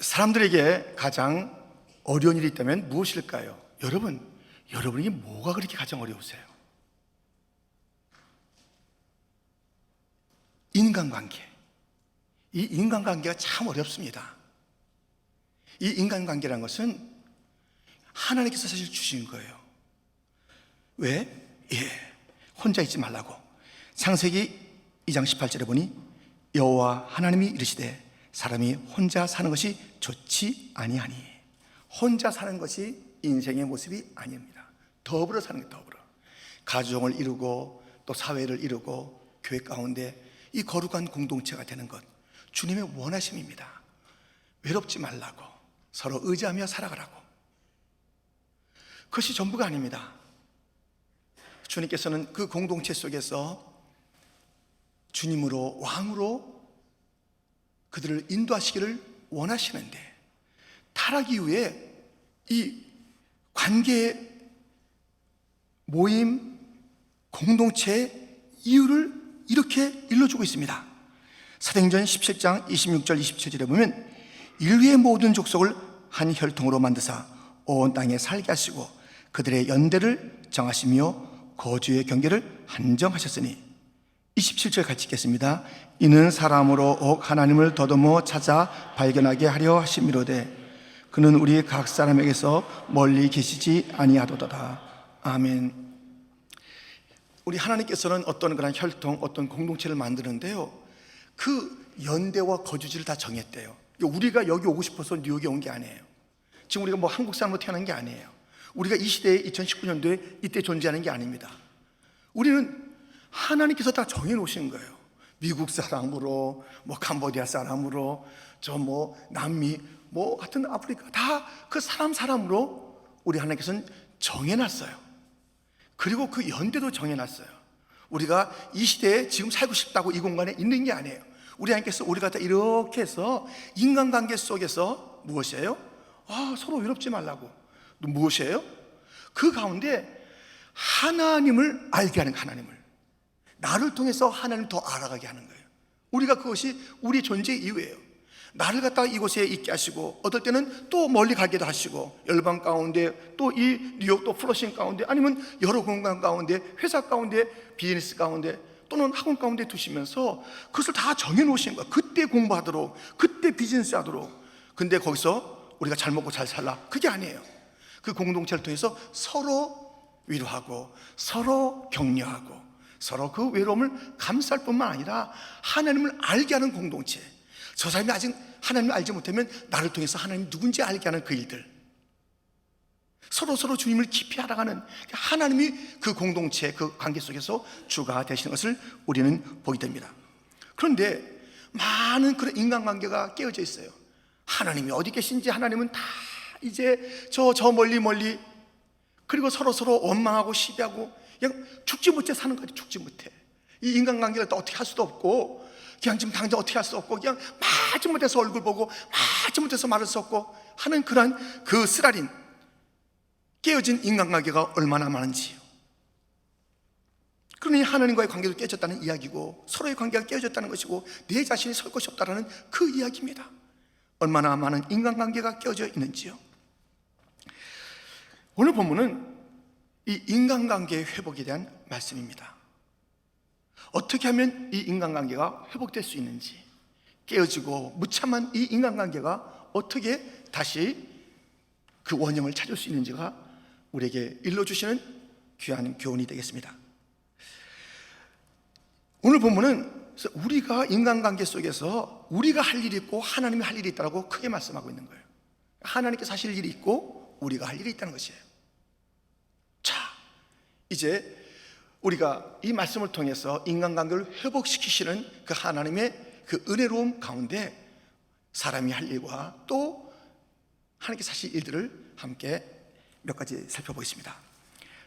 사람들에게 가장 어려운 일이 있다면 무엇일까요? 여러분이 뭐가 그렇게 가장 어려우세요? 인간관계. 이 인간관계가 참 어렵습니다. 이 인간관계라는 것은 하나님께서 사실 주신 거예요. 왜? 혼자 있지 말라고. 창세기 2장 18절에 보니 여호와 하나님이 이르시되 사람이 혼자 사는 것이 좋지 아니하니. 혼자 사는 것이 인생의 모습이 아닙니다. 더불어 사는 게 더불어. 가정을 이루고 또 사회를 이루고 교회 가운데 이 거룩한 공동체가 되는 것, 주님의 원하심입니다. 외롭지 말라고, 서로 의지하며 살아가라고. 그것이 전부가 아닙니다. 주님께서는 그 공동체 속에서 주님으로, 왕으로 그들을 인도하시기를 원하시는데, 타락 이후에 이 관계, 모임, 공동체의 이유를 이렇게 일러주고 있습니다. 사도행전 17장 26절 27절에 보면 인류의 모든 족속을 한 혈통으로 만드사 온 땅에 살게 하시고 그들의 연대를 정하시며 거주의 경계를 한정하셨으니. 27절 같이 읽겠습니다. 이는 사람으로 옥 하나님을 더듬어 찾아 발견하게 하려 하심이로되 그는 우리 각 사람에게서 멀리 계시지 아니하도다. 아멘. 우리 하나님께서는 어떤 그런 혈통, 어떤 공동체를 만드는데요, 그 연대와 거주지를 다 정했대요. 우리가 여기 오고 싶어서 뉴욕에 온 게 아니에요. 지금 우리가 뭐 한국 사람으로 태어난 게 아니에요. 우리가 이 시대에 2019년도에 이때 존재하는 게 아닙니다. 우리는 하나님께서 다 정해놓으신 거예요. 미국 사람으로, 뭐 캄보디아 사람으로, 저 뭐 남미, 뭐 하여튼 아프리카, 다 그 사람으로 우리 하나님께서는 정해놨어요. 그리고 그 연대도 정해놨어요. 우리가 이 시대에 지금 살고 싶다고 이 공간에 있는 게 아니에요. 우리 하나님께서 우리 갖다 이렇게 해서 인간관계 속에서 무엇이에요? 서로 외롭지 말라고. 무엇이에요? 그 가운데 하나님을 알게 하는, 하나님을 나를 통해서 하나님을 더 알아가게 하는 거예요. 우리가 그것이 우리 존재의 이유예요. 나를 갖다가 이곳에 있게 하시고, 어떨 때는 또 멀리 가기도 하시고, 열방 가운데, 또 이 뉴욕, 또 플러싱 가운데, 아니면 여러 공간 가운데, 회사 가운데, 비즈니스 가운데, 또는 학원 가운데 두시면서 그것을 다 정해놓으신 거야. 그때 공부하도록, 그때 비즈니스 하도록. 근데 거기서 우리가 잘 먹고 잘 살라, 그게 아니에요. 그 공동체를 통해서 서로 위로하고, 서로 격려하고, 서로 그 외로움을 감쌀 뿐만 아니라 하나님을 알게 하는 공동체. 저 사람이 아직 하나님을 알지 못하면 나를 통해서 하나님 누군지 알게 하는 그 일들, 서로 주님을 깊이 알아가는 하나님이 그 공동체, 그 관계 속에서 주가 되시는 것을 우리는 보게 됩니다. 그런데 많은 그런 인간관계가 깨어져 있어요. 하나님이 어디 계신지 하나님은 다 이제 저 멀리, 그리고 서로 원망하고 시비하고 그냥 죽지 못해 사는 거지. 죽지 못해. 이 인간관계를 또 어떻게 할 수도 없고, 그냥 지금 당장 어떻게 할 수 없고, 그냥 마지 못해서 얼굴 보고 마지 못해서 말할 수 없고 하는 그런 그 쓰라린 깨어진 인간관계가 얼마나 많은지요. 그러니 하나님과의 관계도 깨졌다는 이야기고, 서로의 관계가 깨어졌다는 것이고, 내 자신이 설 것이 없다는 그 이야기입니다. 얼마나 많은 인간관계가 깨어져 있는지요. 오늘 본문은 이 인간관계의 회복에 대한 말씀입니다. 어떻게 하면 이 인간관계가 회복될 수 있는지, 깨어지고 무참한 이 인간관계가 어떻게 다시 그 원형을 찾을 수 있는지가 우리에게 일러주시는 귀한 교훈이 되겠습니다. 오늘 본문은 우리가 인간관계 속에서 우리가 할 일이 있고 하나님이 할 일이 있다고 크게 말씀하고 있는 거예요. 하나님께서 하실 일이 있고 우리가 할 일이 있다는 것이에요. 자, 이제 우리가 이 말씀을 통해서 인간관계를 회복시키시는 그 하나님의 그 은혜로움 가운데 사람이 할 일과 또 하나님께서 하실 일들을 함께 몇 가지 살펴보겠습니다.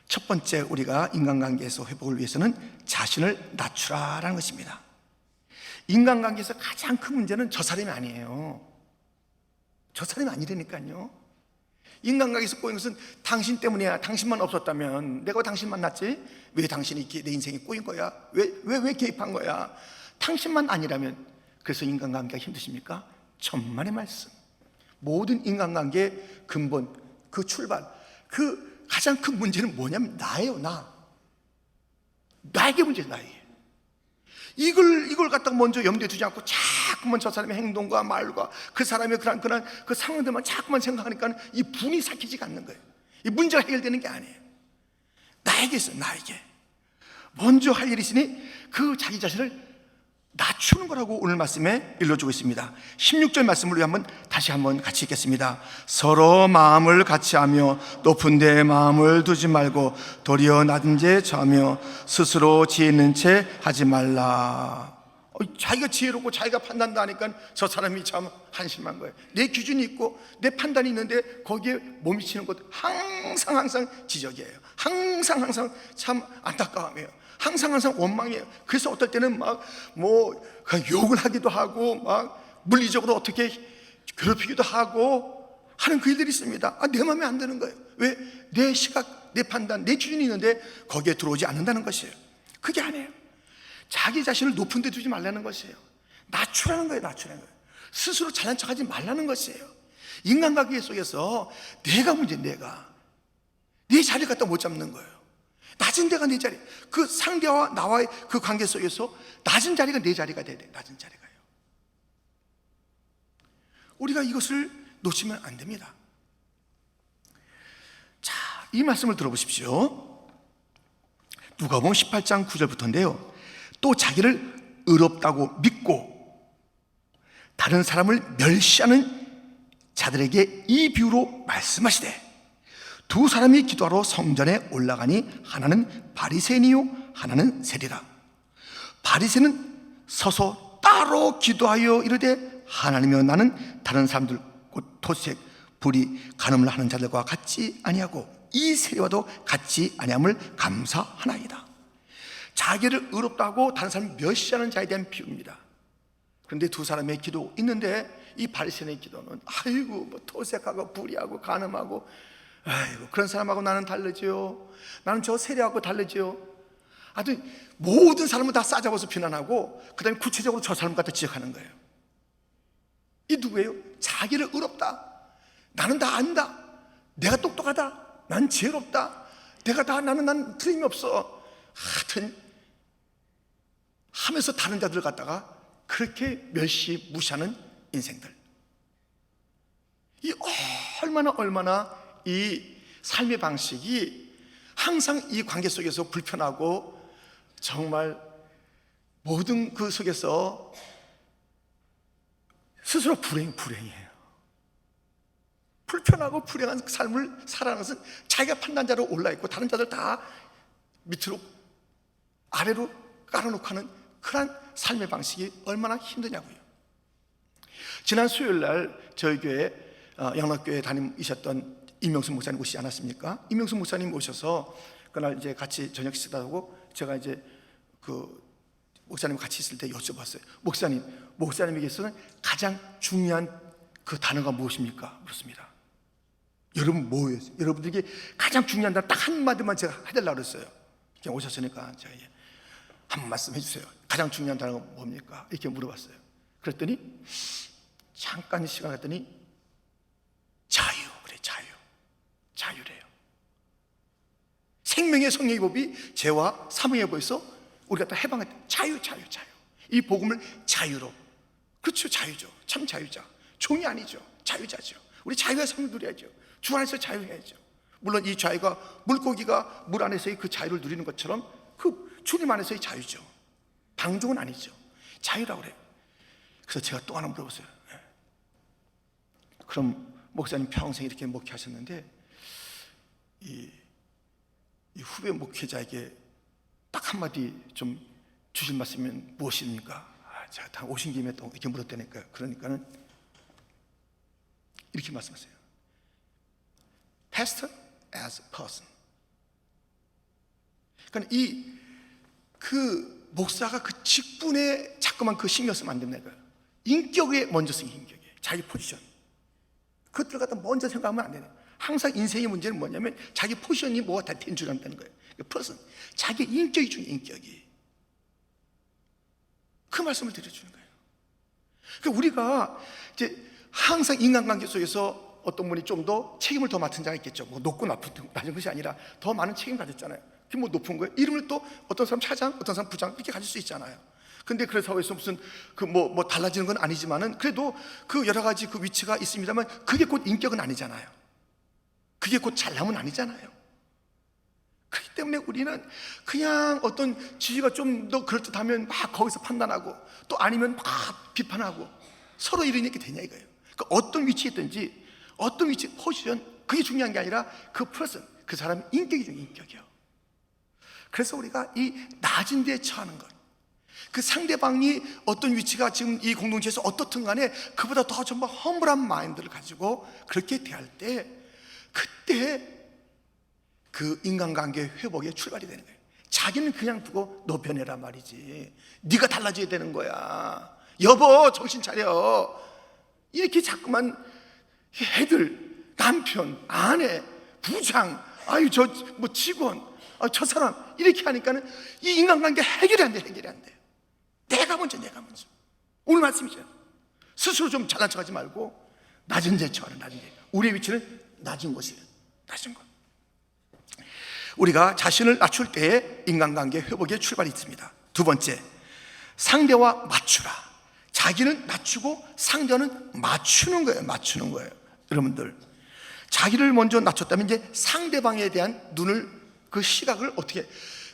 첫 번째, 우리가 인간관계에서 회복을 위해서는 자신을 낮추라라는 것입니다. 인간관계에서 가장 큰 문제는 저 사람이 아니에요. 저 사람이 아니라니까요. 인간관계에서 꼬인 것은 당신 때문이야. 당신만 없었다면, 내가 당신 만났지? 왜 당신이 내 인생에 꼬인 거야? 왜 개입한 거야? 당신만 아니라면. 그래서 인간관계가 힘드십니까? 천만의 말씀. 모든 인간관계의 근본, 그 출발, 그 가장 큰 문제는 뭐냐면 나예요. 나에게 문제예요. 나에게. 이걸 갖다가 먼저 염두에 두지 않고 자꾸만 저 사람의 행동과 말과 그 사람의 그런 그 상황들만 자꾸만 생각하니까 이 분이 삭히지가 않는 거예요. 이 문제가 해결되는 게 아니에요. 나에게 있어요. 나에게 먼저 할 일이 있으니 그 자기 자신을 낮추는 거라고 오늘 말씀에 일러주고 있습니다. 16절 말씀을 다시 한번 같이 읽겠습니다. 서로 마음을 같이하며 높은 데 마음을 두지 말고 도리어 낮은 데 처하며 스스로 지혜 있는 채 하지 말라. 자기가 지혜롭고 자기가 판단도 하니까 저 사람이 참 한심한 거예요. 내 기준이 있고 내 판단이 있는데 거기에 못 미치는 것 항상 지적이에요. 항상 참 안타까움이에요. 항상 원망이에요. 그래서 어떨 때는 욕을 하기도 하고 물리적으로 어떻게 괴롭히기도 하고 하는 그 일들이 있습니다. 내 마음에 안 드는 거예요. 왜? 내 시각, 내 판단, 내 기준이 있는데 거기에 들어오지 않는다는 것이에요. 그게 아니에요. 자기 자신을 높은 데 두지 말라는 것이에요. 낮추라는 거예요. 스스로 잘난 척하지 말라는 것이에요. 인간관계 속에서 내가 문제, 내 자리를 갖다 못 잡는 거예요. 낮은 데가 내 자리. 그 상대와 나와의 그 관계 속에서 낮은 자리가 내 자리가 돼야 돼. 낮은 자리가요. 우리가 이것을 놓치면 안 됩니다. 자, 이 말씀을 들어보십시오. 누가복음 18장 9절부터인데요. 또 자기를 의롭다고 믿고 다른 사람을 멸시하는 자들에게 이 비유로 말씀하시되 두 사람이 기도하러 성전에 올라가니 하나는 바리새인이요 하나는 세리라. 바리새인은 서서 따로 기도하여 이르되 하나님이여 나는 다른 사람들 곧 토색, 불의, 간음을 하는 자들과 같지 아니하고 이 세리와도 같지 아니함을 감사하나이다. 자기를 의롭다고 다른 사람을 멸시하는 자에 대한 비유입니다. 그런데 두 사람의 기도 있는데 이 바리새인의 기도는 토색하고 불의하고 간음하고 그런 사람하고 나는 다르지요. 나는 저 세리하고 다르지요. 하여튼 모든 사람을 다 싸잡아서 비난하고 그 다음에 구체적으로 저 사람 갖다 지적하는 거예요. 이 누구예요? 자기를 의롭다. 나는 다 안다. 내가 똑똑하다. 난 지혜롭다. 나는 틀림이 없어. 하여튼 하면서 다른 자들을 갖다가 그렇게 멸시 무시하는 인생들. 이 얼마나 이 삶의 방식이 항상 이 관계 속에서 불편하고 정말 모든 그 속에서 스스로 불행이에요. 불편하고 불행한 삶을 살아가는 것은 자기가 판단자로 올라있고 다른 자들 다 밑으로 아래로 깔아놓고 하는 그런 삶의 방식이 얼마나 힘드냐고요. 지난 수요일 날 저희 교회 영락교회 담임이셨던 임명수 목사님 오시지 않았습니까? 임명수 목사님 오셔서 그날 이제 같이 저녁 식사하고 제가 이제 그 목사님 같이 있을 때 여쭤봤어요. 목사님에게서는 가장 중요한 그 단어가 무엇입니까? 물었습니다. 여러분 뭐예요? 여러분들에게 가장 중요한 단어 딱 한마디만 제가 해달라고 그랬어요. 그냥 오셨으니까 제가 한 말씀 해주세요. 가장 중요한 단어가 뭡니까? 이렇게 물어봤어요. 그랬더니 잠깐 시간 갔더니 자유래요. 생명의 성령의 법이 죄와 사망의 법에서 우리가 다 해방했다. 자유. 이 복음을 자유로. 그렇죠. 자유죠. 참 자유자. 종이 아니죠. 자유자죠. 우리 자유의 삶을 누려야죠. 주 안에서 자유해야죠. 물론 이 자유가 물고기가 물 안에서의 그 자유를 누리는 것처럼 그 주님 안에서의 자유죠. 방종은 아니죠. 자유라고 그래요. 그래서 제가 또 하나 물어봤어요. 그럼 목사님 평생 이렇게 목회하셨는데 이 후배 목회자에게 딱 한마디 좀 주실 말씀이면 무엇입니까? 제가 다 오신 김에 또 이렇게 물었다니까요. 그러니까는 이렇게 말씀하세요. Pastor as a person. 그러니까 그 목사가 그 직분에 자꾸만 그 신경 쓰면 안 된다는 거예요. 인격에 먼저 쓰는 인격에 자기 포지션. 그것들 갖다 먼저 생각하면 안 되는. 항상 인생의 문제는 뭐냐면 자기 포지션이 뭐가 다 된 줄 안다는 거예요. person. 자기 인격이 중요해요. 인격이. 그 말씀을 드려주는 거예요. 그러니까 우리가 이제 항상 인간관계 속에서 어떤 분이 좀 더 책임을 더 맡은 자가 있겠죠. 뭐 높고 낮은 것이 아니라 더 많은 책임을 가졌잖아요. 그게 뭐 높은 거예요? 이름을 또 어떤 사람 차장, 어떤 사람 부장 이렇게 가질 수 있잖아요. 근데 그래서 사회에서 무슨 뭐 달라지는 건 아니지만은 그래도 그 여러 가지 그 위치가 있습니다만 그게 곧 인격은 아니잖아요. 그게 곧 잘남은 아니잖아요. 그렇기 때문에 우리는 그냥 어떤 지위가 좀 더 그럴듯하면 막 거기서 판단하고 또 아니면 막 비판하고 서로 이렇게 되냐 이거예요. 그러니까 어떤 위치에 있든지 어떤 위치, 포지션 그게 중요한 게 아니라 그 퍼슨, 그 사람의 인격이죠. 인격이요. 그래서 우리가 이 낮은 데에 처하는 것, 그 상대방이 어떤 위치가 지금 이 공동체에서 어떻든 간에 그보다 더 정말 허물한 마인드를 가지고 그렇게 대할 때 그때 그 인간관계 회복의 출발이 되는 거예요. 자기는 그냥 두고 너 변해라 말이지, 네가 달라져야 되는 거야, 여보 정신 차려, 이렇게 자꾸만 애들, 남편, 아내, 부장, 아유 저 뭐 직원, 저 사람 이렇게 하니까는 이 인간관계 해결이 안 돼. 내가 먼저. 오늘 말씀이죠. 스스로 좀 잘난 척하지 말고 낮은 데 처하는, 낮은 데. 우리의 위치는 낮은 곳이에요. 낮은 곳. 우리가 자신을 낮출 때에 인간관계 회복의 출발이 있습니다. 두 번째, 상대와 맞추라. 자기는 낮추고 상대는 맞추는 거예요. 여러분들, 자기를 먼저 낮췄다면 이제 상대방에 대한 그 시각을 어떻게,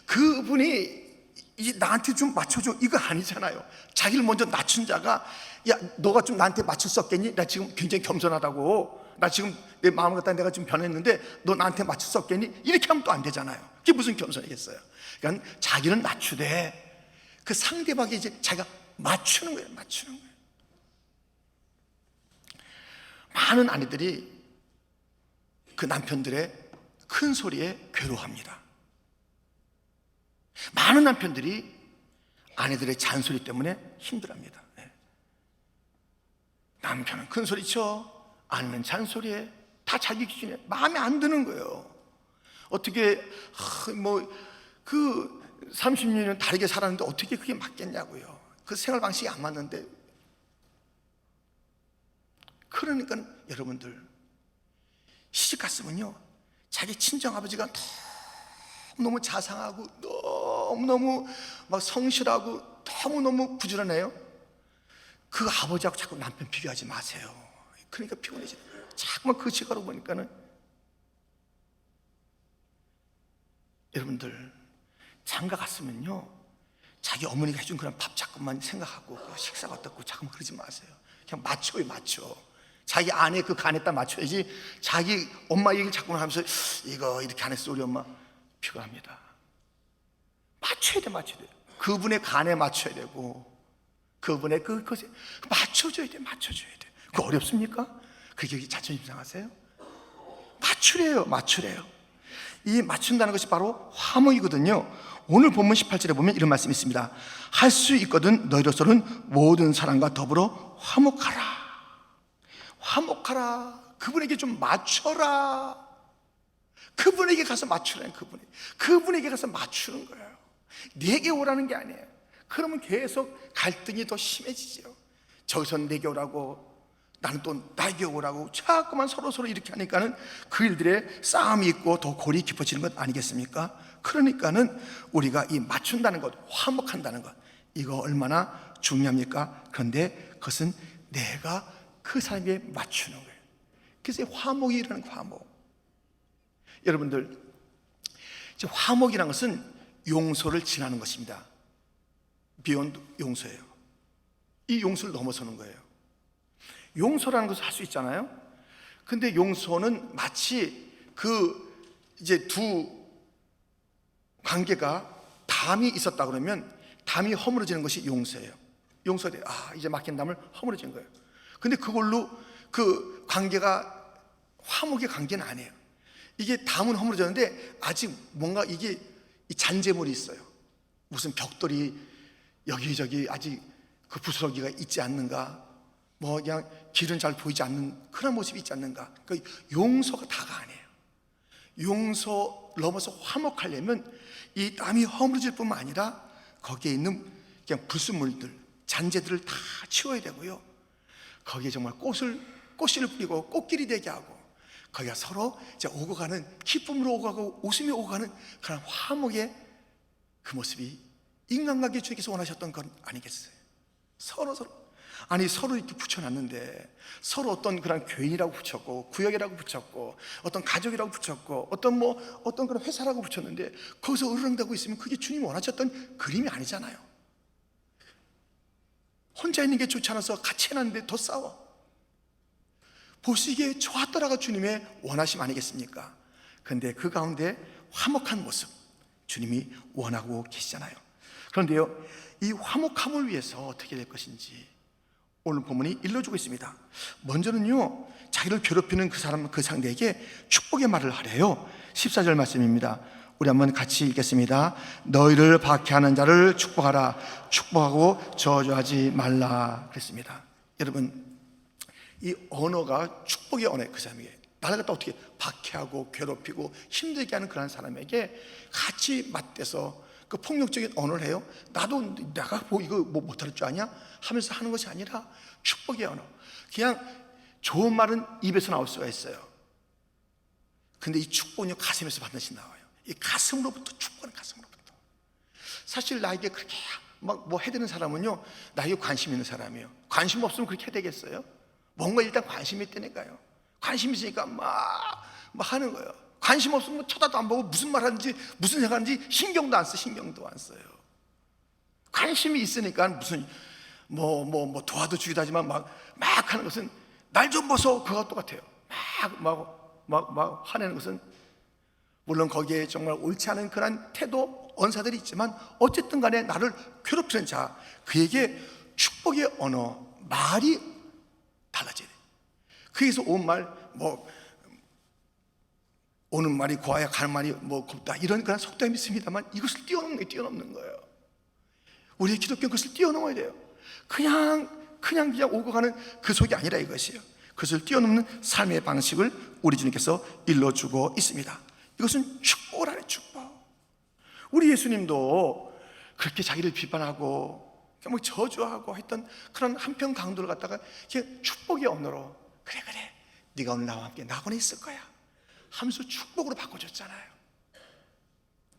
그분이 이제 나한테 좀 맞춰줘 이거 아니잖아요. 자기를 먼저 낮춘 자가, 야 너가 좀 나한테 맞출 수 없겠니? 나 지금 굉장히 겸손하다고, 나 지금 내 마음을 갖다 내가 좀 변했는데 너 나한테 맞출 수 없겠니? 이렇게 하면 또 안 되잖아요. 그게 무슨 겸손이겠어요. 그러니까 자기는 낮추되 그 상대방이 이제 자기가 맞추는 거예요. 많은 아내들이 그 남편들의 큰 소리에 괴로워합니다. 많은 남편들이 아내들의 잔소리 때문에 힘들어합니다. 남편은 큰 소리 쳐, 아내는 잔소리에, 다 자기 기준에 마음에 안 드는 거예요. 어떻게 그 30년은 다르게 살았는데 어떻게 그게 맞겠냐고요. 그 생활 방식이 안 맞는데. 그러니까 여러분들, 시집 갔으면요 자기 친정아버지가 너무 자상하고 너무너무 막 성실하고 너무너무 부지런해요. 그 아버지하고 자꾸 남편 비교하지 마세요. 그러니까 피곤해지는 거예요. 자꾸만 그 시각으로 보니까는. 여러분들, 장가 갔으면요 자기 어머니가 해준 그런 밥 자꾸만 생각하고 식사가 어떻고 자꾸만 그러지 마세요. 그냥 맞춰. 자기 아내 그 간에다 맞춰야지. 자기 엄마 얘기를 자꾸만 하면서 이거 이렇게 안 했어 우리 엄마, 피곤합니다. 맞춰야 돼. 그분의 간에 맞춰야 되고 그분의 그것에 맞춰줘야 돼. 그거 어렵습니까? 그게 자존심 상하세요? 맞추래요. 이 맞춘다는 것이 바로 화목이거든요. 오늘 본문 18절에 보면 이런 말씀이 있습니다. 할 수 있거든 너희로서는 모든 사람과 더불어 화목하라. 그분에게 좀 맞춰라. 그분에게 가서 맞추라는, 그분에게 가서 맞추는 거예요. 내게 오라는 게 아니에요. 그러면 계속 갈등이 더 심해지죠. 저기서는 내게 오라고, 나는 또 나에게 오라고, 자꾸만 서로 이렇게 하니까는 그 일들에 싸움이 있고 더 골이 깊어지는 것 아니겠습니까? 그러니까는 우리가 이 맞춘다는 것, 화목한다는 것, 이거 얼마나 중요합니까? 그런데 그것은 내가 그 사람에게 맞추는 거예요. 그래서 화목이라는 화목. 여러분들, 화목이라는 것은 용서를 지나는 것입니다. 비욘드 용서예요. 이 용서를 넘어서는 거예요. 용서라는 것을 할 수 있잖아요. 근데 용서는 마치 이제 두 관계가 담이 있었다 그러면 담이 허물어지는 것이 용서예요. 용서돼. 이제 막힌 담을 허물어진 거예요. 근데 그걸로 그 관계가 화목의 관계는 아니에요. 이게 담은 허물어졌는데 아직 뭔가 이게 잔재물이 있어요. 무슨 벽돌이 여기저기 아직 그 부스러기가 있지 않는가, 그냥 길은 잘 보이지 않는 그런 모습이 있지 않는가. 그러니까 용서가 다가 아니에요. 용서 넘어서 화목하려면 이 땀이 허물어질 뿐만 아니라 거기에 있는 그냥 불순물들, 잔재들을 다 치워야 되고요. 거기에 정말 꽃씨를 뿌리고 꽃길이 되게 하고, 거기가 서로 이제 오고 가는, 기쁨으로 오고 가고 웃으며 오고 가는 그런 화목의 그 모습이 인간관계 주님께서 원하셨던 건 아니겠어요? 서로 아니 서로 이렇게 붙여놨는데, 서로 어떤 그런 교인이라고 붙였고, 구역이라고 붙였고, 어떤 가족이라고 붙였고, 어떤 그런 회사라고 붙였는데, 거기서 으르렁대고 있으면 그게 주님이 원하셨던 그림이 아니잖아요. 혼자 있는 게 좋지 않아서 같이 해놨는데 더 싸워. 보시기에 좋았더라가 주님의 원하심 아니겠습니까? 그런데 그 가운데 화목한 모습, 주님이 원하고 계시잖아요. 그런데요, 이 화목함을 위해서 어떻게 될 것인지 오늘 본문이 일러주고 있습니다. 먼저는요, 자기를 괴롭히는 그 사람, 그 상대에게 축복의 말을 하래요. 14절 말씀입니다. 우리 한번 같이 읽겠습니다. 너희를 박해하는 자를 축복하라. 축복하고 저주하지 말라 그랬습니다. 여러분, 이 언어가 축복의 언어예요. 그 사람에게 나를 갖다 어떻게 박해하고 괴롭히고 힘들게 하는 그런 사람에게 같이 맞대서 그 폭력적인 언어를 해요. 나도 내가 이거 못할 줄 아냐? 하면서 하는 것이 아니라 축복의 언어. 그냥 좋은 말은 입에서 나올 수가 있어요. 근데 이 축복은요, 가슴에서 반드시 나와요. 이 가슴으로부터, 축복은 가슴으로부터. 사실 나에게 그렇게 막 해대는 사람은요, 나에게 관심 있는 사람이에요. 관심 없으면 그렇게 해대겠어요? 뭔가 일단 관심이 있다니까요. 관심 있으니까 막 하는 거예요. 관심 없으면 쳐다도 안 보고 무슨 말 하는지 무슨 생각하는지 신경도 안 써요. 관심이 있으니까 무슨 도와도 주기도 하지만 막 하는 것은 날 좀 보소, 그거와 똑같아요. 막 화내는 것은, 물론 거기에 정말 옳지 않은 그런 태도, 언사들이 있지만 어쨌든 간에 나를 괴롭히는 자, 그에게 축복의 언어, 말이 달라져야 돼. 그래서 온 말, 오는 말이 고와야 가는 말이 곱다, 이런 그런 속담이 있습니다만 이것을 뛰어넘는 거예요. 우리의 기독교는 그것을 뛰어넘어야 돼요. 그냥 오고 가는 그 속이 아니라 이것이에요. 그것을 뛰어넘는 삶의 방식을 우리 주님께서 일러주고 있습니다. 이것은 축복을 하는 축복. 우리 예수님도 그렇게 자기를 비판하고 저주하고 했던 그런 한편 강도를 갖다가 축복의 언어로, 그래 네가 오늘 나와 함께 낙원에 있을 거야 하면서 축복으로 바꿔줬잖아요.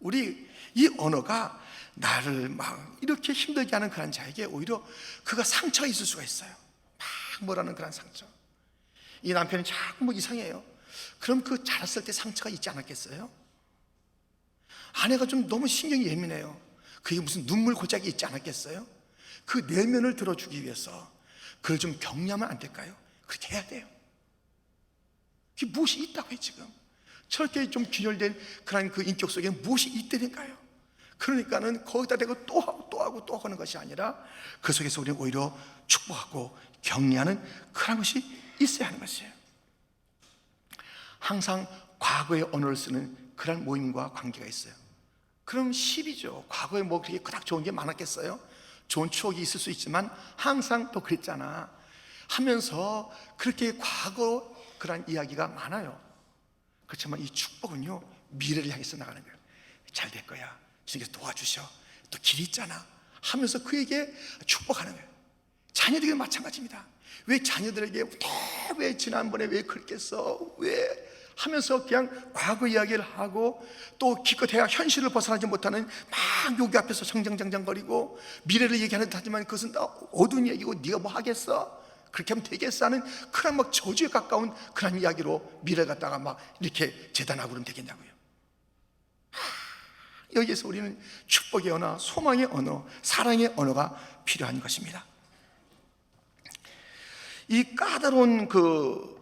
우리 이 언어가 나를 막 이렇게 힘들게 하는 그런 자에게 오히려 그가 상처가 있을 수가 있어요. 막 뭐라는 그런 상처. 이 남편이 자꾸 이상해요. 그럼 그 자랐을 때 상처가 있지 않았겠어요? 아내가 좀 너무 신경이 예민해요. 그게 무슨 눈물 고작이 있지 않았겠어요? 그 내면을 들어주기 위해서 그걸 좀 격려하면 안 될까요? 그렇게 해야 돼요. 그게 무엇이 있다고요. 지금 저렇게 좀 균열된 그런 그 인격 속에 무엇이 있다니까요. 그러니까는 거기다 대고 또 하고 하는 것이 아니라 그 속에서 우리는 오히려 축복하고 격려하는 그런 것이 있어야 하는 것이에요. 항상 과거의 언어를 쓰는 그런 모임과 관계가 있어요. 그럼 10이죠. 과거에 그렇게 그닥 좋은 게 많았겠어요? 좋은 추억이 있을 수 있지만 항상 또 그랬잖아 하면서 그렇게 과거 그런 이야기가 많아요. 그렇지만 이 축복은요, 미래를 향해서 나가는 거예요. 잘 될 거야, 주님께서 도와주셔, 또 길이 있잖아 하면서 그에게 축복하는 거예요. 자녀들에게 마찬가지입니다. 왜 자녀들에게 왜 지난번에 왜 그랬겠어, 왜 하면서 그냥 과거 이야기를 하고, 또 기껏해야 현실을 벗어나지 못하는 막 여기 앞에서 정정장장거리고 미래를 얘기하는 듯 하지만 그것은 어두운 얘기고 네가 뭐 하겠어, 그렇게 하면 되겠어 하는 그런 저주에 가까운 그런 이야기로 미래를 갖다가 막 이렇게 재단하고 그러면 되겠냐고요. 여기에서 우리는 축복의 언어, 소망의 언어, 사랑의 언어가 필요한 것입니다. 이 까다로운 그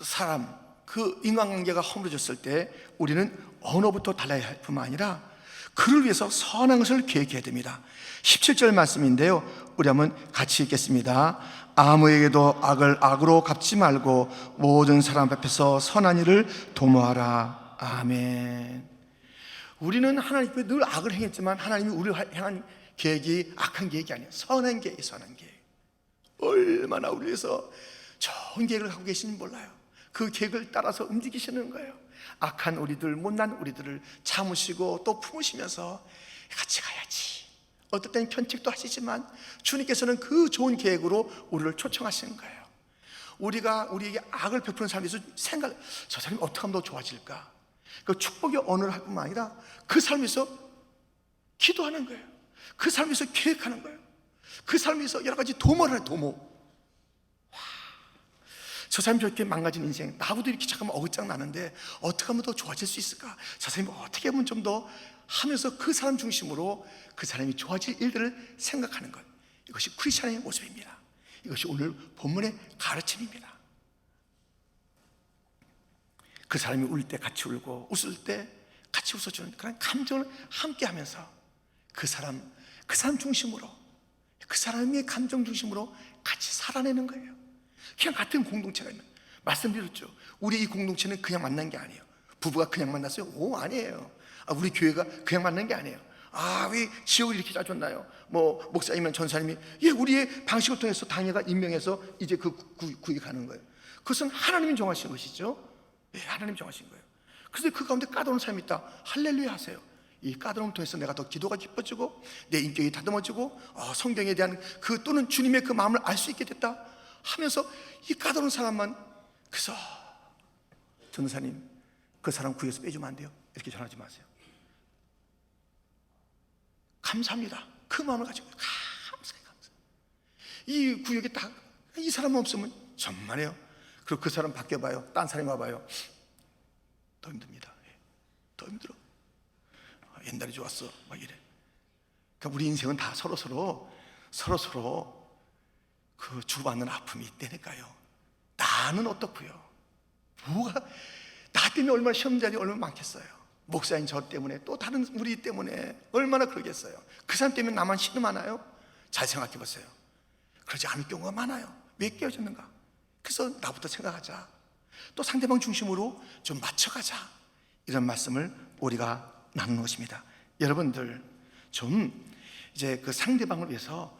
사람, 그 인간관계가 허물어졌을 때 우리는 언어부터 달라야 할 뿐만 아니라 그를 위해서 선한 것을 계획해야 됩니다. 17절 말씀인데요, 우리 한번 같이 읽겠습니다. 아무에게도 악을 악으로 갚지 말고 모든 사람 앞에서 선한 일을 도모하라. 아멘. 우리는 하나님 앞에 늘 악을 행했지만 하나님이 우리를 향한 계획이 악한 계획이 아니에요. 선한 계획이 선한 계획. 얼마나 우리 위해서 좋은 계획을 하고 계신지 몰라요. 그 계획을 따라서 움직이시는 거예요. 악한 우리들, 못난 우리들을 참으시고 또 품으시면서 같이 가야지, 어떨 때는 견책도 하시지만 주님께서는 그 좋은 계획으로 우리를 초청하시는 거예요. 우리가 우리에게 악을 베푸는 삶에서 저 사람이 어떻게 하면 더 좋아질까? 그 축복의 언어를 할 뿐만 아니라 그 삶에서 기도하는 거예요. 그 삶에서 계획하는 거예요. 그 삶에서 여러 가지 도모를 해요. 도모. 저 사람이 저렇게 망가진 인생, 나보다 이렇게 잠깐만 어긋장 나는데 어떻게 하면 더 좋아질 수 있을까? 저 사람이 어떻게 하면 좀 더 하면서 그 사람 중심으로 그 사람이 좋아질 일들을 생각하는 것, 이것이 크리스찬의 모습입니다. 이것이 오늘 본문의 가르침입니다. 그 사람이 울 때 같이 울고 웃을 때 같이 웃어주는 그런 감정을 함께 하면서 그 사람 중심으로, 그 사람의 감정 중심으로 같이 살아내는 거예요. 그냥 같은 공동체가 있는, 말씀드렸죠. 우리 이 공동체는 그냥 만난 게 아니에요. 부부가 그냥 만났어요? 오, 아니에요. 우리 교회가 그냥 만난 게 아니에요. 왜 지역을 이렇게 짜줬나요? 뭐 목사님이나 전사님이 우리의 방식을 통해서 당회가 임명해서 이제 그 구역에 가는 거예요. 그것은 하나님이 정하신 것이죠. 하나님 정하신 거예요. 그런데 그 가운데 까다로운 사람이 있다. 할렐루야 하세요. 이 까다로움을 통해서 내가 더 기도가 깊어지고 내 인격이 다듬어지고 성경에 대한 또는 주님의 그 마음을 알 수 있게 됐다 하면서 이 까다로운 사람만, 그래서 전도사님 그 사람 구해서 빼주면 안 돼요? 이렇게 전하지 마세요. 감사합니다. 그 마음을 가지고 감사해. 이 구역에 딱 이 사람 없으면 정말이에요. 그리고 그 사람 바뀌어봐요. 딴 사람이 와봐요. 더 힘듭니다. 더 힘들어. 옛날에 좋았어. 막 이래. 그러니까 우리 인생은 다 서로 그 주고받는 아픔이 있다니까요. 나는 어떻고요? 나 때문에 얼마나 시험자들이 얼마나 많겠어요. 목사인 저 때문에, 또 다른 우리 때문에 얼마나 그러겠어요. 그 사람 때문에 나만 신음하나요? 잘 생각해 보세요. 그러지 않을 경우가 많아요. 왜 깨어졌는가? 그래서 나부터 생각하자. 또 상대방 중심으로 좀 맞춰가자. 이런 말씀을 우리가 나누는 것입니다. 여러분들 좀 이제 그 상대방을 위해서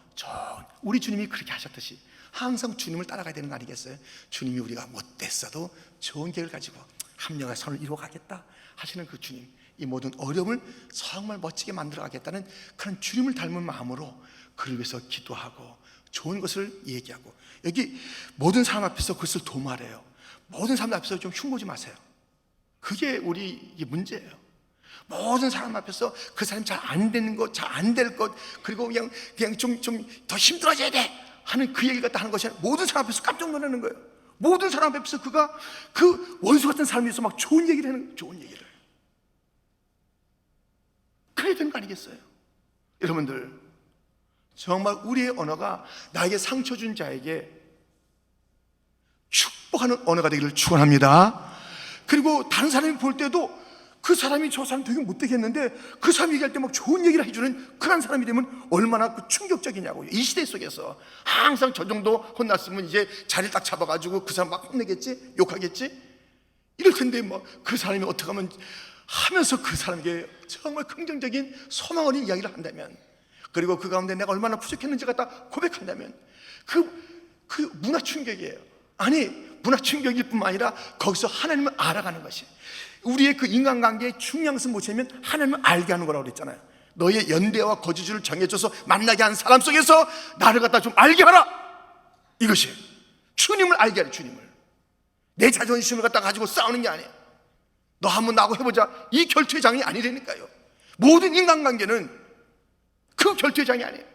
우리 주님이 그렇게 하셨듯이 항상 주님을 따라가야 되는 거 아니겠어요? 주님이 우리가 못됐어도 좋은 계획을 가지고 합력의 선을 이루어가겠다 하시는 그 주님, 이 모든 어려움을 정말 멋지게 만들어가겠다는 그런 주님을 닮은 마음으로 그를 위해서 기도하고 좋은 것을 얘기하고, 여기 모든 사람 앞에서 그것을 도말해요. 모든 사람 앞에서 좀 흉보지 마세요. 그게 우리 문제예요. 모든 사람 앞에서 그 사람이 잘 안 되는 것, 잘 안 될 것, 그리고 그냥 좀 더 힘들어져야 돼 하는 그 얘기를 갖다 하는 것이 아니라 모든 사람 앞에서 깜짝 놀라는 거예요. 모든 사람 앞에서 그가 그 원수 같은 사람에 대해서 막 좋은 얘기를 하는 거예요. 좋은 얘기를. 그래야 되는 거 아니겠어요? 여러분들 정말 우리의 언어가 나에게 상처 준 자에게 축복하는 언어가 되기를 축원합니다. 그리고 다른 사람이 볼 때도 그 사람이 저 사람 되게 못되겠는데 그 사람이 얘기할 때 막 좋은 얘기를 해주는 그런 사람이 되면 얼마나 그 충격적이냐고요. 이 시대 속에서 항상 저 정도 혼났으면 이제 자리를 딱 잡아가지고 그 사람 막 혼내겠지? 욕하겠지? 이럴 텐데 뭐 그 사람이 어떻게 하면 하면서 그 사람에게 정말 긍정적인 소망 어린 이야기를 한다면, 그리고 그 가운데 내가 얼마나 부족했는지 갖다 고백한다면 그 문화 충격이에요. 아니, 문화 충격일 뿐만 아니라 거기서 하나님을 알아가는 것이, 우리의 그 인간관계의 중요한 것은 무엇이냐면 하나님을 알게 하는 거라고 그랬잖아요. 너의 연대와 거주지를 정해줘서 만나게 한 사람 속에서 나를 갖다 좀 알게 하라. 이것이 주님을 알게 하라. 주님을. 내 자존심을 갖다 가지고 싸우는 게 아니에요. 너 한번 나하고 해보자. 이 결투장이 아니라니까요. 모든 인간관계는 그 결투장이 아니에요.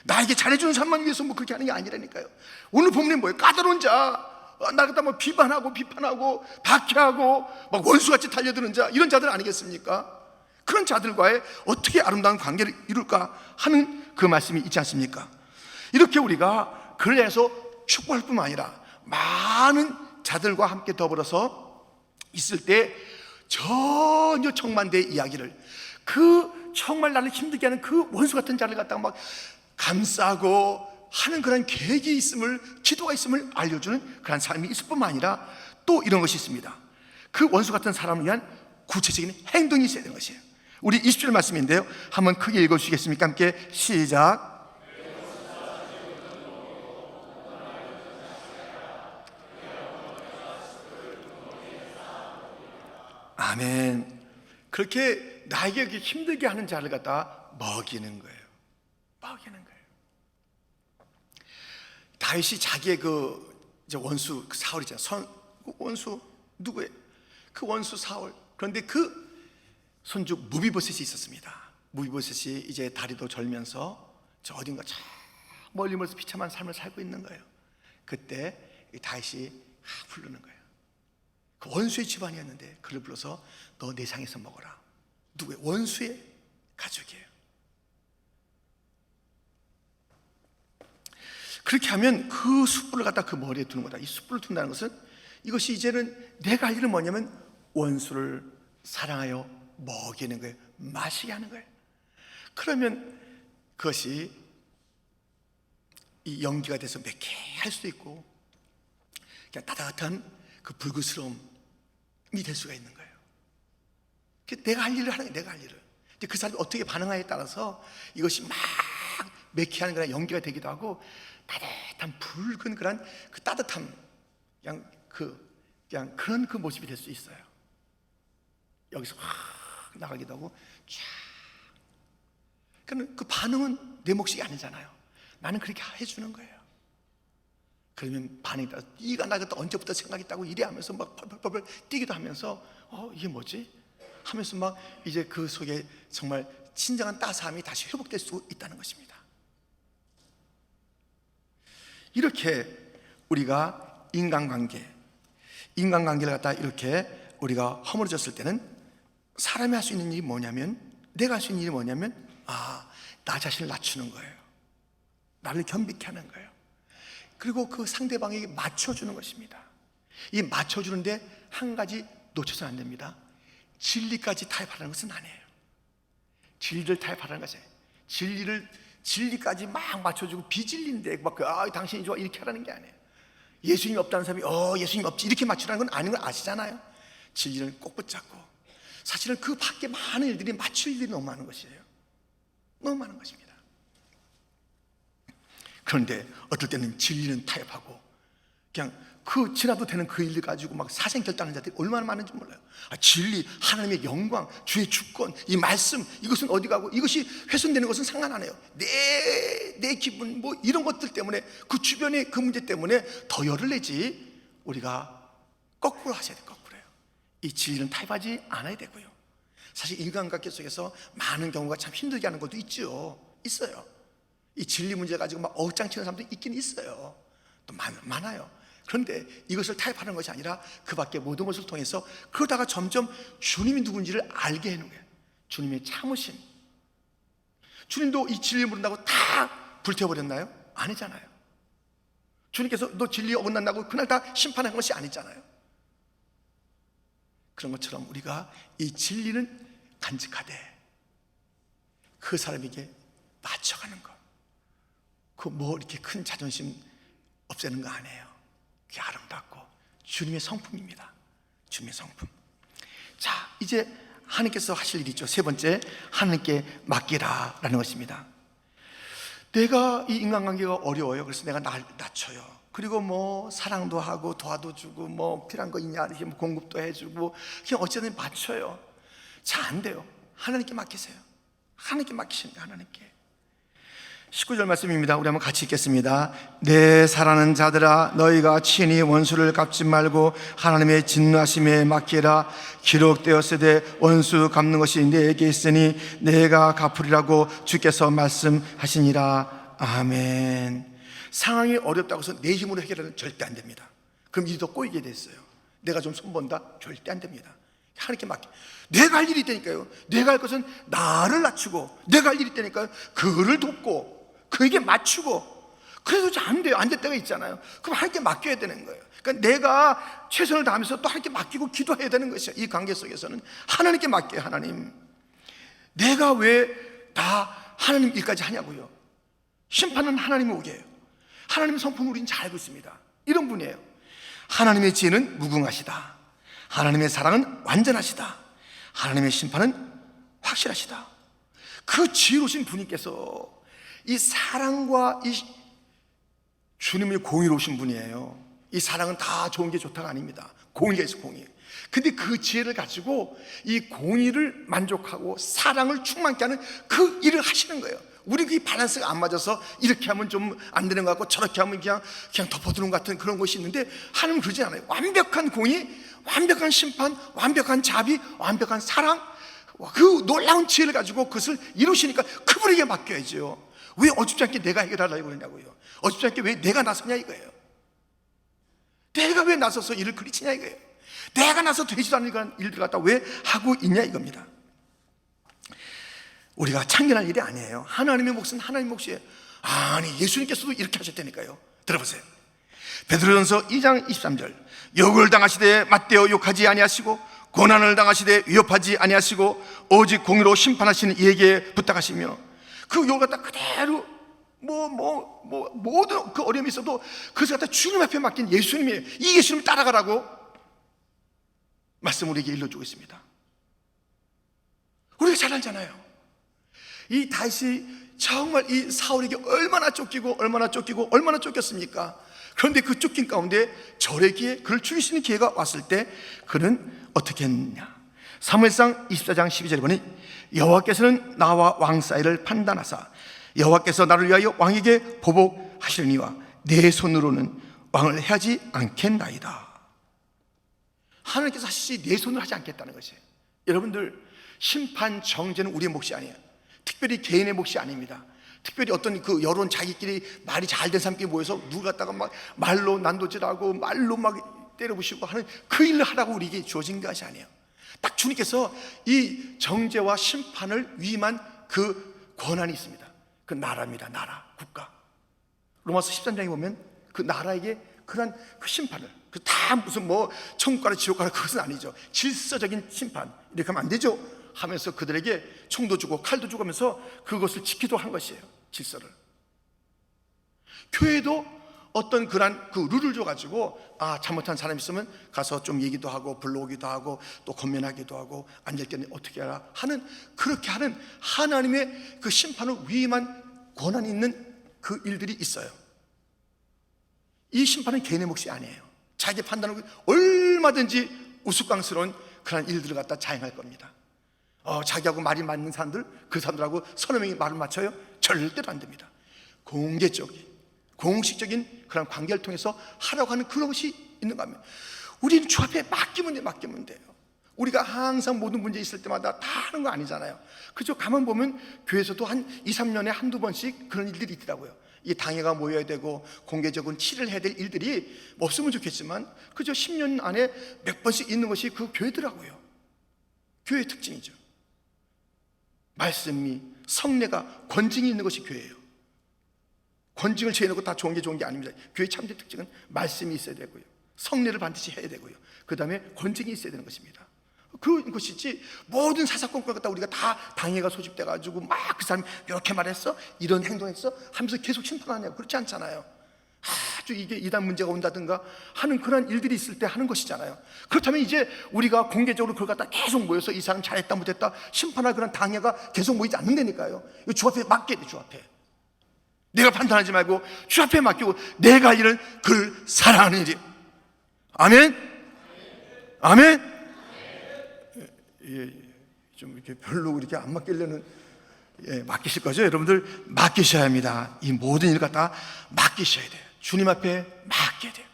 나에게 잘해주는 사람만 위해서 뭐 그렇게 하는 게 아니라니까요. 오늘 본문에 뭐예요? 까다로운 자, 나 갖다 뭐 비판하고 박해하고 막 원수같이 달려드는 자, 이런 자들 아니겠습니까? 그런 자들과의 어떻게 아름다운 관계를 이룰까 하는 그 말씀이 있지 않습니까? 이렇게 우리가 그를 향해서 축복할 뿐만 아니라 많은 자들과 함께 더불어서 있을 때 전혀 정반대의 이야기를, 그 정말 나를 힘들게 하는 그 원수 같은 자를 갖다가 막 감싸고 하는 그런 계획이 있음을, 기도가 있음을 알려주는 그런 삶이 있을 뿐만 아니라 또 이런 것이 있습니다. 그 원수 같은 사람을 위한 구체적인 행동이 있어야 되는 것이에요. 우리 20절 말씀인데요, 한번 크게 읽어주시겠습니까? 함께 시작. 아멘. 그렇게 나에게 힘들게 하는 자를 갖다 먹이는 거예요. 먹이는 거예요. 다윗이 자기의 이제 원수 사울 있잖아요. 원수 누구예요? 그 원수 사울. 그런데 그 손주 무비보셋이 있었습니다. 무비보셋이 이제 다리도 절면서 저 어딘가 저 멀리 멀리서 비참한 삶을 살고 있는 거예요. 그때 다윗이 부르는 거예요. 그 원수의 집안이었는데 그를 불러서 너 내 상에서 먹어라. 누구의? 원수의 가족이에요. 그렇게 하면 그 숯불을 갖다 그 머리에 두는 거다. 이 숯불을 둔다는 것은 이것이 이제는 내가 할 일은 뭐냐면 원수를 사랑하여 먹이는 거예요. 마시게 하는 거예요. 그러면 그것이 이 연기가 돼서 매캐할 수도 있고 그냥 따뜻한 그 불그스러움이 될 수가 있는 거예요. 내가 할 일을 하는 거예요. 내가 할 일을. 그 사람이 어떻게 반응하에 따라서 이것이 막 매캐하는 거나 연기가 되기도 하고 따뜻한 붉은 그런 그 따뜻함 그냥 그런 그 모습이 될 수 있어요. 여기서 확 나가기도 하고 쫙. 그러니까 그 반응은 내 몫이 아니잖아요. 나는 그렇게 해주는 거예요. 그러면 반응이 따라서 이가 나겠다 언제부터 생각했다고 이래 하면서 막 펄펄펄 뛰기도 하면서 이게 뭐지? 하면서 막 이제 그 속에 정말 진정한 따스함이 다시 회복될 수 있다는 것입니다. 이렇게 우리가 인간관계를 갖다 이렇게 우리가 허물어졌을 때는 사람이 할 수 있는 일이 뭐냐면 내가 할 수 있는 일이 뭐냐면 나 자신을 낮추는 거예요. 나를 겸비케 하는 거예요. 그리고 그 상대방에게 맞춰주는 것입니다. 이 맞춰주는데 한 가지 놓쳐서는 안 됩니다. 진리까지 타협하라는 것은 아니에요. 진리를 타협하라는 것이에요. 진리까지 막 맞춰주고 비진리인데 막 당신이 좋아 이렇게 하라는 게 아니에요. 예수님이 없다는 사람이 예수님 없지 이렇게 맞추라는 건 아닌 걸 아시잖아요. 진리는 꼭 붙잡고 사실은 그 밖에 많은 일들이 맞출 일들이 너무 많은 것이에요. 너무 많은 것입니다. 그런데 어떨 때는 진리는 타협하고 그냥 그 지나도 되는 그 일을 가지고 막 사생결단하는 자들이 얼마나 많은지 몰라요. 진리, 하나님의 영광, 주의 주권, 이 말씀 이것은 어디 가고 이것이 훼손되는 것은 상관 안 해요. 내 기분 뭐 이런 것들 때문에 그 주변의 그 문제 때문에 더 열을 내지 우리가 거꾸로 하셔야 돼요. 거꾸로요. 이 진리는 타협하지 않아야 되고요. 사실 인간관계 속에서 많은 경우가 참 힘들게 하는 것도 있어요. 이 진리 문제 가지고 막 어장치는 사람도 있긴 있어요. 또 많아요. 그런데 이것을 타협하는 것이 아니라 그 밖에 모든 것을 통해서 그러다가 점점 주님이 누군지를 알게 하는 거예요. 주님의 참으심. 주님도 이 진리를 모른다고 다 불태워버렸나요? 아니잖아요. 주님께서 너 진리에 어긋난다고 그날 다 심판한 것이 아니잖아요. 그런 것처럼 우리가 이 진리는 간직하되 그 사람에게 맞춰가는 것. 그 뭐 이렇게 큰 자존심 없애는 거 아니에요. 그게 아름답고 주님의 성품입니다. 주님의 성품. 자, 이제 하나님께서 하실 일이 있죠. 세 번째, 하나님께 맡기라라는 것입니다. 내가 이 인간관계가 어려워요. 그래서 내가 날 낮춰요. 그리고 뭐 사랑도 하고 도와도 주고 뭐 필요한 거 있냐 이렇게 뭐 공급도 해주고 그냥 어쨌든 맞춰요. 자, 안 돼요. 하나님께 맡기세요. 하나님께 맡기십니다. 하나님께. 19절 말씀입니다. 우리 한번 같이 읽겠습니다. 내 사랑하는 자들아 너희가 친히 원수를 갚지 말고 하나님의 진노하심에 맡기라. 기록되었으되 원수 갚는 것이 내게 있으니 내가 갚으리라고 주께서 말씀하시니라. 아멘. 상황이 어렵다고 해서 내 힘으로 해결하는 절대 안 됩니다. 그럼 일이 더 꼬이게 됐어요. 내가 좀 손본다? 절대 안 됩니다. 하나님께 맡겨. 내가 할 일이 있다니까요. 내가 할 것은 나를 낮추고 내가 할 일이 있다니까요. 그를 돕고 그에게 맞추고. 그래도 안 돼요. 안 될 때가 있잖아요. 그럼 하나님께 맡겨야 되는 거예요. 그러니까 내가 최선을 다하면서 또 하나님께 맡기고 기도해야 되는 것이에요. 이 관계 속에서는 하나님께 맡겨요. 하나님, 내가 왜 다 하나님 일까지 하냐고요. 심판은 하나님의 오게요. 하나님의 성품을 우리는 잘 알고 있습니다. 이런 분이에요. 하나님의 지혜는 무궁하시다. 하나님의 사랑은 완전하시다. 하나님의 심판은 확실하시다. 그 지혜로우신 분께서 이 사랑과 이 주님의 공의로우신 분이에요. 이 사랑은 다 좋은 게 좋다가 아닙니다. 공의가 있어, 공의. 근데 그 지혜를 가지고 이 공의를 만족하고 사랑을 충만케 하는 그 일을 하시는 거예요. 우리 그 밸런스가 안 맞아서 이렇게 하면 좀 안 되는 것 같고 저렇게 하면 그냥 덮어두는 것 같은 그런 것이 있는데, 하나님은 그러지 않아요. 완벽한 공의, 완벽한 심판, 완벽한 자비, 완벽한 사랑, 그 놀라운 지혜를 가지고 그것을 이루시니까 그분에게 맡겨야죠. 왜 어줍지 않게 내가 해결하려고 그러냐고요. 어줍지 않게 왜 내가 나서냐 이거예요. 내가 왜 나서서 일을 그리치냐 이거예요. 내가 나서 되지도 않는 일들 갖다 왜 하고 있냐 이겁니다. 우리가 참견할 일이 아니에요. 하나님의 몫은 하나님의 몫이에요. 아니, 예수님께서도 이렇게 하셨다니까요. 들어보세요. 베드로전서 2장 23절, 욕을 당하시되 맞대어 욕하지 아니하시고 고난을 당하시되 위협하지 아니하시고 오직 공의로 심판하시는 이에게 부탁하시며, 그 욕을 갖다 그대로 모든 그 어려움이 있어도 그것을 갖다 주님 앞에 맡긴 예수님이에요. 이 예수님을 따라가라고 말씀을 우리에게 일러주고 있습니다. 우리가 잘 알잖아요. 이 다윗이 정말 이 사울에게 얼마나 쫓기고 얼마나 쫓겼습니까? 그런데 그 쫓긴 가운데 절의 기회, 그를 죽일 수 있는 기회가 왔을 때 그는 어떻게 했느냐? 사무엘상 24장 12절에 보니 여호와께서는 나와 왕 사이를 판단하사 여호와께서 나를 위하여 왕에게 보복하시려니와 내 손으로는 왕을 해하지 않겠나이다. 하나님께서 하시지 내 손으로 하지 않겠다는 것이에요. 여러분들, 심판 정죄는 우리의 몫이 아니에요. 특별히 개인의 몫이 아닙니다. 특별히 어떤 그 여론, 자기끼리 말이 잘 된 사람끼리 모여서 누가 갖다가 막 말로 난도질하고 말로 막 때려부시고 하는 그 일을 하라고 우리에게 주어진 것이 아니에요. 딱 주님께서 이 정죄와 심판을 위임한 그 권한이 있습니다. 그 나라입니다. 나라, 국가. 로마서 13장에 보면 그 나라에게 그런 그 심판을, 그 다 무슨 천국 가라 지옥 가라 그것은 아니죠. 질서적인 심판, 이렇게 하면 안 되죠 하면서 그들에게 총도 주고 칼도 주고 하면서 그것을 지키도록 한 것이에요. 질서를. 교회도 어떤 그런 그 룰을 줘가지고, 잘못한 사람이 있으면 가서 좀 얘기도 하고 불러오기도 하고 또 권면하기도 하고 안 될 때는 어떻게 하라 하는, 그렇게 하는 하나님의 그 심판을 위임한 권한이 있는 그 일들이 있어요. 이 심판은 개인의 몫이 아니에요. 자기 판단을 얼마든지 우스꽝스러운 그런 일들을 갖다 자행할 겁니다. 자기하고 말이 맞는 사람들, 그 사람들하고 서너 명이 말을 맞춰요? 절대로 안 됩니다. 공개적인, 공식적인 그런 관계를 통해서 하라고 하는 그런 것이 있는 겁니다. 우리는 주 앞에 맡기면 돼요. 우리가 항상 모든 문제 있을 때마다 다 하는 거 아니잖아요. 그죠? 가만 보면 교회에서도 한 2, 3년에 한두 번씩 그런 일들이 있더라고요. 이 당회가 모여야 되고 공개적인 치를 해야 될 일들이 없으면 좋겠지만, 그죠? 10년 안에 몇 번씩 있는 것이 그 교회더라고요. 교회의 특징이죠. 말씀이, 성례가, 권징이 있는 것이 교회예요. 권징을 제해놓고 다 좋은 게 아닙니다. 교회 참된 특징은 말씀이 있어야 되고요, 성례를 반드시 해야 되고요, 그 다음에 권징이 있어야 되는 것입니다. 그것이지 모든 사사건건 갖다 우리가 다 당회가 소집돼가지고 막 그 사람이 이렇게 말했어, 이런 행동했어 하면서 계속 심판하냐고, 그렇지 않잖아요. 아주 이게 이단 문제가 온다든가 하는 그런 일들이 있을 때 하는 것이잖아요. 그렇다면 이제 우리가 공개적으로 그걸 갖다 계속 모여서 이 사람 잘했다 못했다 심판할 그런 당회가 계속 모이지 않는다니까요. 주 앞에 맡겨야 돼. 주 앞에 내가 판단하지 말고 주 앞에 맡기고 내가 이런 그를 사랑하는 일이. 아멘? 아멘? 좀 이렇게 별로 이렇게 안 맡기려는, 맡기실 거죠? 여러분들 맡기셔야 합니다. 이 모든 일 갖다 맡기셔야 돼요. 주님 앞에 맡겨야 돼요.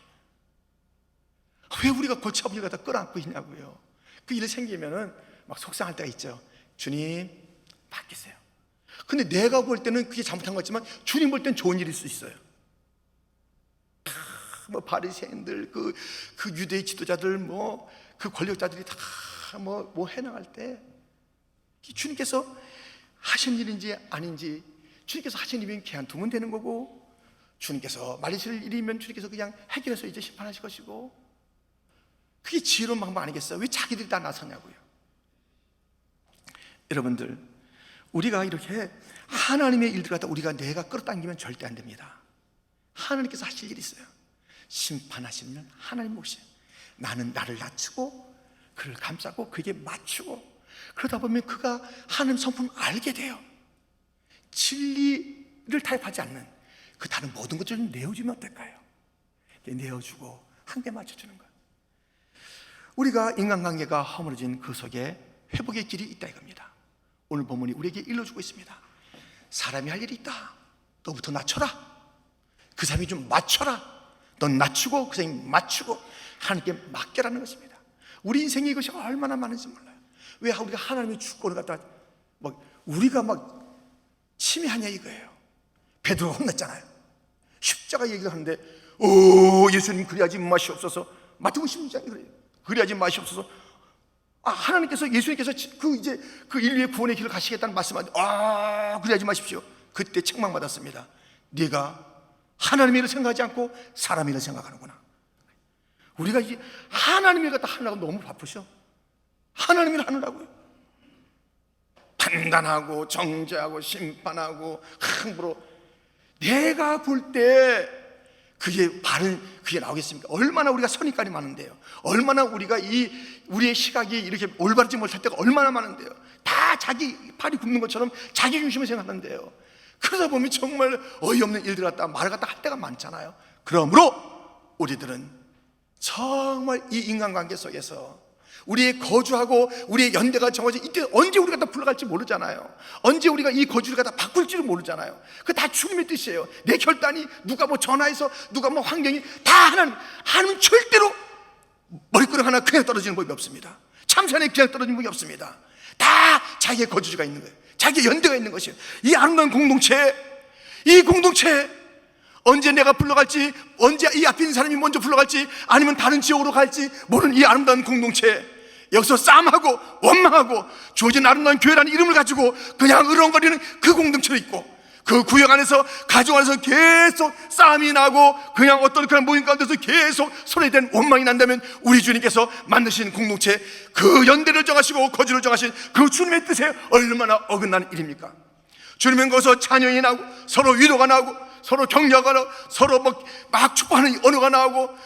왜 우리가 골치 아픈 일 갖다 끌어안고 있냐고요. 그 일이 생기면은 막 속상할 때가 있죠. 주님 맡기세요. 근데 내가 볼 때는 그게 잘못한 것 같지만 주님 볼 때는 좋은 일일 수 있어요. 바리새인들, 그 유대의 지도자들, 그 권력자들이 다 해나갈 때 주님께서 하신 일인지 아닌지, 주님께서 하신 일이면 그만두면 되는 거고, 주님께서 말리실 일이면 주님께서 그냥 해결해서 이제 심판하실 것이고, 그게 지혜로운 방법 아니겠어요? 왜 자기들이 다 나서냐고요. 여러분들, 우리가 이렇게 하나님의 일들 갖다 내가 끌어당기면 절대 안 됩니다. 하나님께서 하실 일이 있어요. 심판하시는 하나님 몫이에요. 나는 나를 낮추고 그를 감싸고 그에게 맞추고, 그러다 보면 그가 하나님 성품을 알게 돼요. 진리를 타협하지 않는 그 다른 모든 것들을 내어주면 어떨까요? 내어주고 한계 맞춰주는 거예요. 우리가 인간관계가 허물어진 그 속에 회복의 길이 있다 이겁니다. 오늘 본문이 우리에게 일러주고 있습니다. 사람이 할 일이 있다. 너부터 낮춰라. 그 사람이 좀 맞춰라. 넌 낮추고 그 사람이 맞추고 하나님께 맡겨라는 것입니다. 우리 인생에 이것이 얼마나 많은지 몰라요. 왜 우리가 하나님의 주권을 갖다 우리가 침해하냐 이거예요. 베드로가 혼났잖아요. 십자가 얘기를 하는데 예수님 그리하지 마시옵소서. 마태복음 16장에 그래요. 그리하지 마시옵소서. 하나님께서 예수님께서 그 인류의 구원의 길을 가시겠다는 말씀하는데 그리하지 마십시오. 그때 책망받았습니다. 네가 하나님의 일을 생각하지 않고 사람의 일을 생각하는구나. 우리가 이제 하나님의 일을 갖다 하려고 너무 바쁘셔. 하나님의 일을 하느라고요. 판단하고 정죄하고 심판하고 함부로 내가 볼 때 그게 나오겠습니까? 얼마나 우리가 선입관이 많은데요. 얼마나 우리가 우리의 시각이 이렇게 올바르지 못할 때가 얼마나 많은데요. 다 자기 팔이 굽는 것처럼 자기 중심을 생각하는데요. 그러다 보면 정말 어이없는 일들 갖다 말을 갖다 할 때가 많잖아요. 그러므로 우리들은 정말 이 인간관계 속에서 우리의 거주하고 우리의 연대가 정해져 이때 언제 우리가 다 불러갈지 모르잖아요. 언제 우리가 이 거주를 갖다 바꿀지를 모르잖아요. 그 다 주님의 뜻이에요. 내 결단이 누가 전화해서 누가 환경이 다 하나님 절대로 머리끄러 하나 그냥 떨어지는 법이 없습니다. 참선에 그냥 떨어지는 법이 없습니다. 다 자기의 거주지가 있는 거예요. 자기의 연대가 있는 것이에요. 이 아름다운 공동체, 이 공동체 언제 내가 불러갈지, 언제 이 앞에 있는 사람이 먼저 불러갈지, 아니면 다른 지역으로 갈지 모르는 이 아름다운 공동체, 여기서 싸움하고 원망하고 주어진 아름다운 교회라는 이름을 가지고 그냥 으렁거리는 그 공동체도 있고, 그 구역 안에서 가족 안에서 계속 싸움이 나고 그냥 어떤 그런 모임 가운데서 계속 손에 댄 원망이 난다면 우리 주님께서 만드신 공동체, 그 연대를 정하시고 거주를 정하신 그 주님의 뜻에 얼마나 어긋나는 일입니까? 주님은 거기서 찬양이 나고 서로 위로가 나고 서로 격려가 나고 서로 막 축복하는 언어가 나오고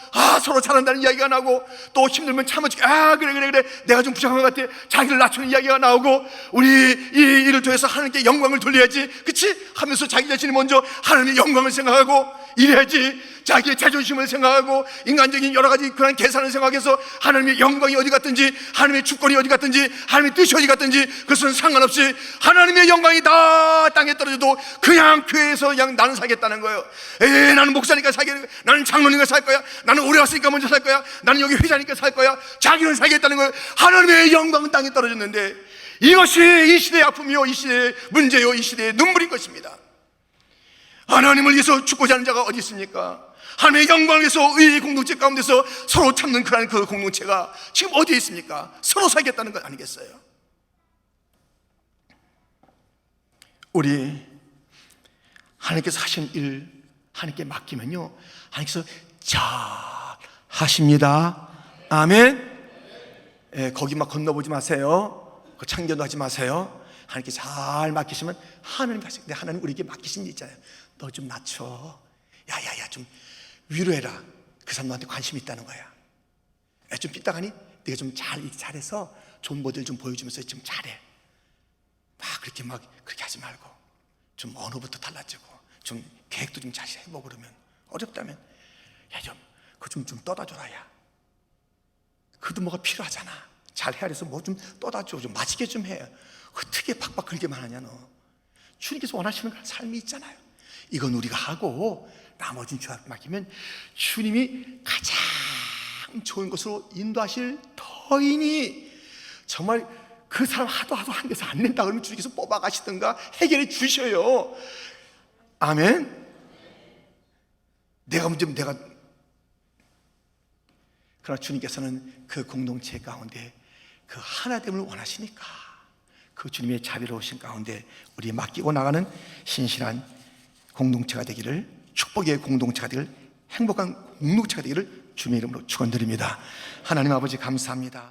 서로 잘한다는 이야기가 나오고 또 힘들면 참아주고 그래 내가 좀 부족한 것 같아 자기를 낮추는 이야기가 나오고 우리 이 일을 통해서 하나님께 영광을 돌려야지 그치? 하면서 자기 자신이 먼저 하나님의 영광을 생각하고 이래야지 자기의 자존심을 생각하고 인간적인 여러 가지 그런 계산을 생각해서 하나님의 영광이 어디 갔든지 하나님의 주권이 어디 갔든지 하나님의 뜻이 어디 갔든지 그것은 상관없이 하나님의 영광이 다 땅에 떨어져도 그냥 교회에서 그냥 나는 살겠다는 거예요. 나는 목사니까 살겠는 거야. 나는 장로니까 살 거야. 나는 오래 왔으니까 먼저 살 거야. 나는 여기 회장니까 살 거야. 자기는 살겠다는 거예요. 하나님의 영광은 땅에 떨어졌는데 이것이 이 시대의 아픔이요, 이 시대의 문제요, 이 시대의 눈물인 것입니다. 하나님을 위해서 죽고자 하는 자가 어디 있습니까? 하나님의 영광을 위해서 의의 공동체 가운데서 서로 참는 그 공동체가 지금 어디에 있습니까? 서로 살겠다는 것 아니겠어요? 우리 하나님께서 하신 일 하나님께 맡기면요, 하나님께서 잘 하십니다. 아멘. 거기 막 건너보지 마세요. 그 참견도 하지 마세요. 하나님께 잘 맡기시면 하나님 하시고, 근데 하나님 우리에게 맡기신 일 있잖아요. 너 좀 낮춰. 야야야 좀 위로해라. 그 사람 너한테 관심 있다는 거야. 좀 삐딱하니? 네가 좀 잘해서 좋은 모델 좀 보여주면서 좀 잘해. 그렇게 하지 말고 좀 언어부터 달라지고 좀 계획도 좀 잘 해보고 그러면 어렵다면 그거 좀 떠다줘라. 야 그도 뭐가 필요하잖아. 잘 헤아려서 뭐 좀 떠다줘. 좀 맛있게 좀 해. 어떻게 박박 그렇게만 하냐 너. 주님께서 원하시는 삶이 있잖아요. 이건 우리가 하고 나머지는 주님께 맡기면 주님이 가장 좋은 것으로 인도하실 터이니 정말 그 사람 하도 한 데서 안 낸다 그러면 주님께서 뽑아가시든가 해결해 주셔요. 아멘. 내가 문제면 그러나 주님께서는 그 공동체 가운데 그 하나됨을 원하시니까 그 주님의 자비로우신 가운데 우리 맡기고 나가는 신실한 공동체가 되기를, 축복의 공동체가 되기를, 행복한 공동체가 되기를 주님의 이름으로 축원드립니다. 하나님 아버지 감사합니다.